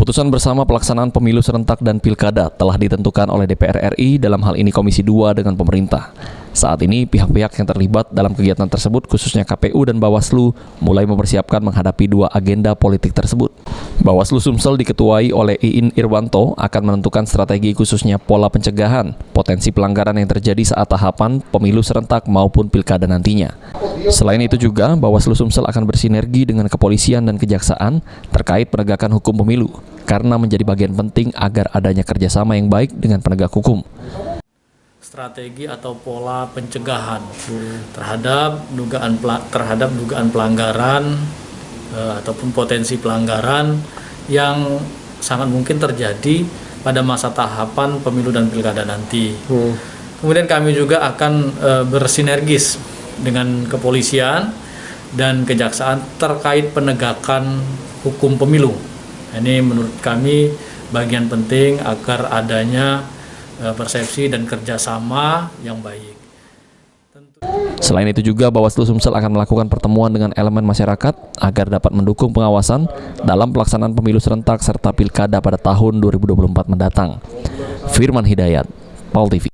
Keputusan bersama pelaksanaan pemilu serentak dan pilkada telah ditentukan oleh DPR RI, dalam hal ini Komisi 2 dengan pemerintah. Saat ini pihak-pihak yang terlibat dalam kegiatan tersebut, khususnya KPU dan Bawaslu, mulai mempersiapkan menghadapi dua agenda politik tersebut. Bawaslu Sumsel diketuai oleh Iin Irwanto akan menentukan strategi khususnya pola pencegahan potensi pelanggaran yang terjadi saat tahapan pemilu serentak maupun pilkada nantinya. Selain itu juga, Bawaslu Sumsel akan bersinergi dengan kepolisian dan kejaksaan terkait penegakan hukum pemilu, karena menjadi bagian penting agar adanya kerjasama yang baik dengan penegak hukum. Strategi atau pola pencegahan terhadap dugaan pelanggaran ataupun potensi pelanggaran yang sangat mungkin terjadi pada masa tahapan pemilu dan pilkada nanti. Kemudian kami juga akan bersinergis dengan kepolisian dan kejaksaan terkait penegakan hukum pemilu. Ini menurut kami bagian penting agar adanya persepsi dan kerjasama yang baik. Selain itu juga, Bawaslu Sumsel akan melakukan pertemuan dengan elemen masyarakat agar dapat mendukung pengawasan dalam pelaksanaan pemilu serentak serta pilkada pada tahun 2024 mendatang. Firman Hidayat, PAL TV.